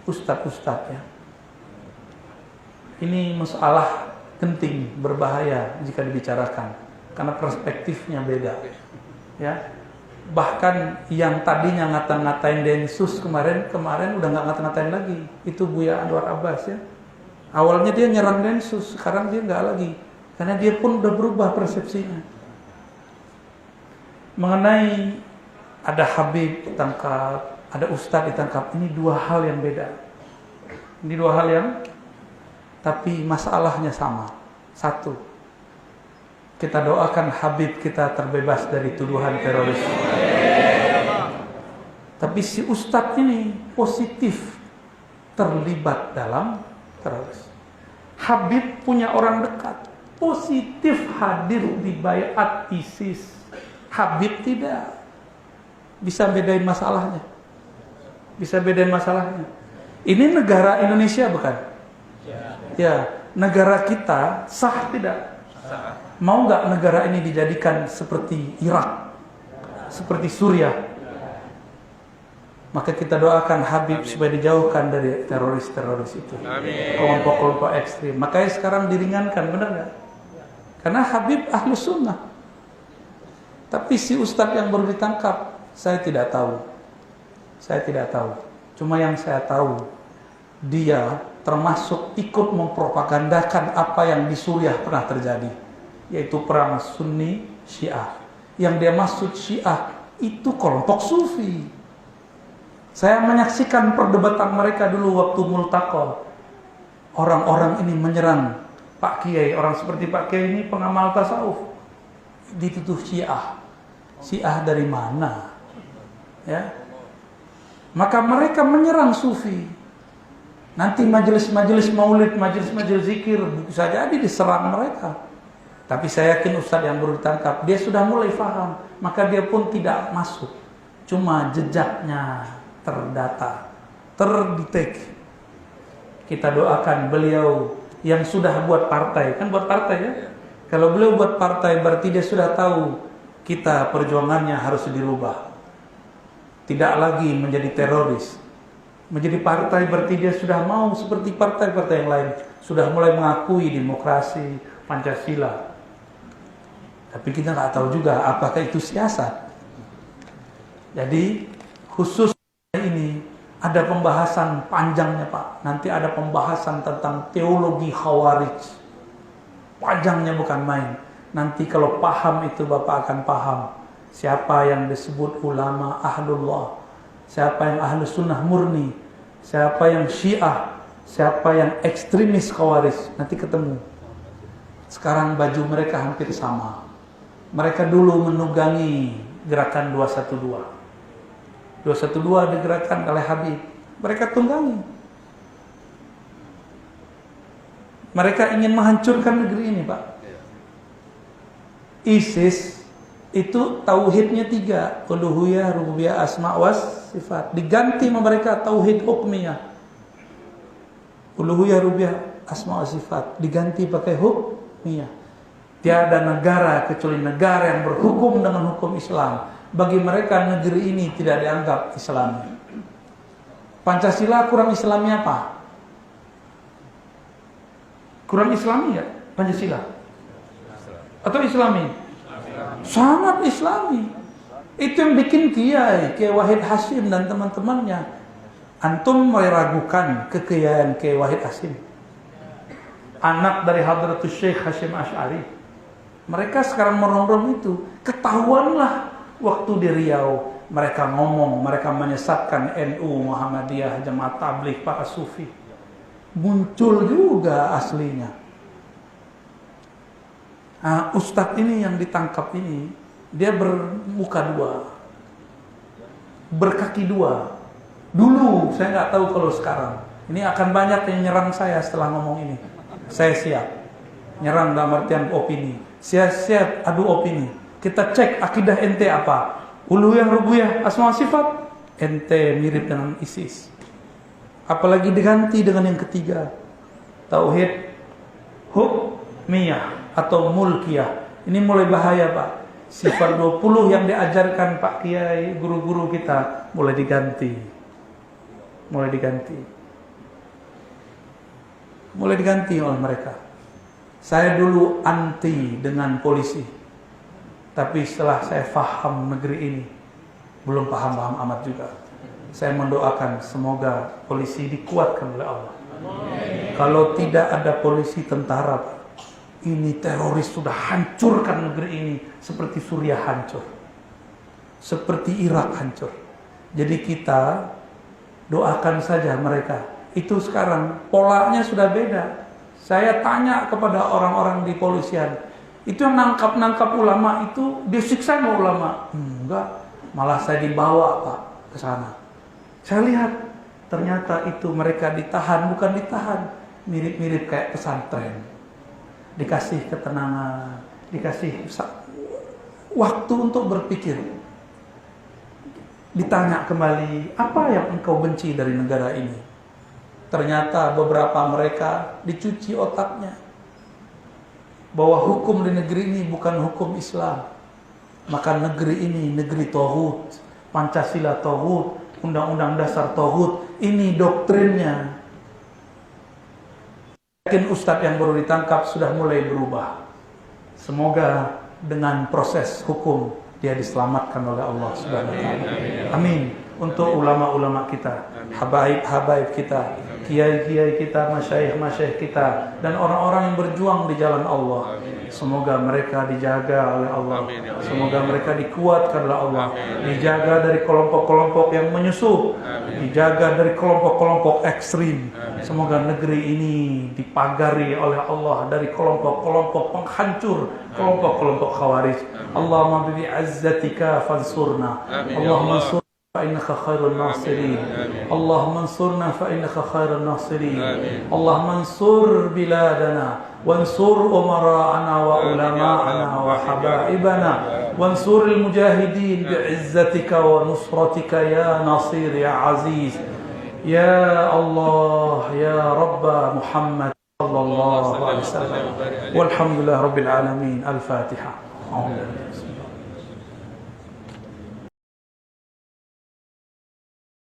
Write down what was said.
ustadz-ustadz ya. Ini masalah penting, berbahaya jika dibicarakan karena perspektifnya beda. Ya. Bahkan yang tadinya ngata-ngatain Densus kemarin udah nggak ngata-ngatain lagi. Itu Buya Anwar Abbas ya. Awalnya dia nyerang Densus, sekarang dia nggak lagi karena dia pun udah berubah persepsinya. Mengenai ada Habib ditangkap, ada Ustadz ditangkap, ini dua hal yang beda. Ini dua hal yang tapi masalahnya sama. Satu, kita doakan Habib kita terbebas dari tuduhan teroris. Tapi si Ustadz ini positif terlibat dalam teroris. Habib punya orang dekat, positif hadir di baiat ISIS. Habib tidak. Bisa bedain masalahnya. Bisa bedain masalahnya. Ini negara Indonesia bukan? Ya, negara kita sah tidak? Mau nggak negara ini dijadikan seperti Irak, seperti Suriah? Maka kita doakan Habib supaya dijauhkan dari teroris-teroris itu, kelompok-kelompok ekstrim. Makanya sekarang diringankan, benar nggak? Karena Habib Ahlus Sunnah. Tapi si Ustadz yang baru ditangkap, saya tidak tahu. Saya tidak tahu. Cuma yang saya tahu, dia termasuk ikut mempropagandakan apa yang di Suriah pernah terjadi, yaitu perang Sunni Syiah. Yang dia maksud Syiah itu kelompok Sufi. Saya menyaksikan perdebatan mereka dulu waktu multaqo. Orang-orang ini menyerang Pak Kiai, orang seperti Pak Kiai ini pengamal tasawuf, dituduh Syiah. Syiah dari mana? Ya. Maka mereka menyerang Sufi. Nanti majelis-majelis maulid, majelis-majelis zikir bisa jadi diserang mereka. Tapi saya yakin Ustadz yang baru ditangkap, dia sudah mulai paham. Maka dia pun tidak masuk. Cuma jejaknya terdata, terdetek. Kita doakan beliau yang sudah buat partai. Kan buat partai ya? Kalau beliau buat partai berarti dia sudah tahu kita perjuangannya harus dirubah. Tidak lagi menjadi teroris. Menjadi partai berarti dia sudah mau seperti partai-partai yang lain. Sudah mulai mengakui demokrasi, Pancasila. Tapi kita nggak tahu juga apakah itu siasat. Jadi khusus ini ada pembahasan panjangnya Pak. Nanti ada pembahasan tentang teologi Khawarij. Panjangnya bukan main. Nanti kalau paham itu Bapak akan paham. Siapa yang disebut ulama ahlullah, siapa yang ahlu sunnah murni, siapa yang syiah, siapa yang ekstremis khawarij, nanti ketemu. Sekarang baju mereka hampir sama. Mereka dulu menunggangi gerakan 212. 212 digerakkan oleh Habib. Mereka tunggangi. Mereka ingin menghancurkan negeri ini Pak. ISIS itu tauhidnya 3, uluhiyah, rububiyah, asma was sifat. Diganti sama mereka tauhid hukmiyah. Uluhiyah, rububiyah, asma was sifat diganti pakai hukmiyah. Tiada negara kecuali negara yang berhukum dengan hukum Islam. Bagi mereka negeri ini tidak dianggap Islami. Pancasila kurang Islami apa? Kurang Islami ya Pancasila? Atau Islami? Sangat Islami. Itu yang bikin Kiai Wahid Hasyim dan teman-temannya. Antum meragukan kekayaan Kiai Wahid Hasyim, anak dari Hadratus Syekh Hasyim Asy'ari. Mereka sekarang merongrong itu. Ketahuanlah waktu di Riau mereka ngomong, mereka menyesatkan NU, Muhammadiyah, Jamaah Tabligh, para Sufi. Muncul juga aslinya. Nah, Ustadz ini yang ditangkap ini, dia bermuka dua, berkaki dua. Dulu, saya nggak tahu kalau sekarang. Ini akan banyak yang nyerang saya setelah ngomong ini. Saya siap. Nyerang dalam artian opini. Saya siap adu opini. Kita cek akidah ente apa. Uluhiyah, rububiyah, asma sifat. Ente mirip dengan ISIS. Apalagi diganti dengan yang ketiga. Tauhid hukmiyah atau mulkiyah. Ini mulai bahaya Pak. Sifat 20 yang diajarkan Pak Kiai, guru-guru kita mulai diganti. mulai diganti oleh mereka. Saya dulu anti dengan polisi, tapi setelah saya paham negeri ini, belum paham amat juga, saya mendoakan semoga polisi dikuatkan oleh Allah. Kalau tidak ada polisi, tentara, Pak, ini teroris sudah hancurkan negeri ini seperti Suriah hancur, seperti Irak hancur. Jadi kita doakan saja mereka. Itu sekarang polanya sudah beda. Saya tanya kepada orang-orang di polisian, itu yang nangkap ulama itu disiksa nggak ulama? Enggak, malah saya dibawa, Pak, ke sana. Saya lihat ternyata itu mereka ditahan, bukan ditahan, mirip-mirip kayak pesantren. Dikasih ketenangan, dikasih waktu untuk berpikir. Ditanya kembali, apa yang engkau benci dari negara ini? Ternyata beberapa mereka dicuci otaknya bahwa hukum di negeri ini bukan hukum Islam. Maka negeri ini negeri tauhid, Pancasila tauhid, Undang-Undang Dasar tauhid. Ini doktrinnya. Mungkin ustadz yang baru ditangkap sudah mulai berubah. Semoga dengan proses hukum dia diselamatkan oleh Allah Subhanahu wa taala. Amin. Untuk ulama-ulama kita, habaib-habaib kita, kiai-kiai kita, masyayikh-masyayikh kita, dan orang-orang yang berjuang di jalan Allah. Semoga mereka dijaga oleh Allah. Semoga mereka dikuatkan oleh Allah. Dijaga dari kelompok-kelompok yang menyusup. Dijaga dari kelompok-kelompok ekstrim. Semoga negeri ini dipagari oleh Allah dari kelompok-kelompok penghancur, kelompok-kelompok khawarij. Allahumma bi'izzatika fansurna. Allahumma ansur فإنك خير الناصرين اللهم انصرنا فإنك خير الناصرين اللهم انصر بلادنا وانصر أمراءنا وعلماءنا وحبائبنا وانصر المجاهدين بعزتك ونصرتك يا نصير يا عزيز يا الله يا رب محمد صلى الله عليه وسلم والحمد لله رب العالمين. الفاتحة.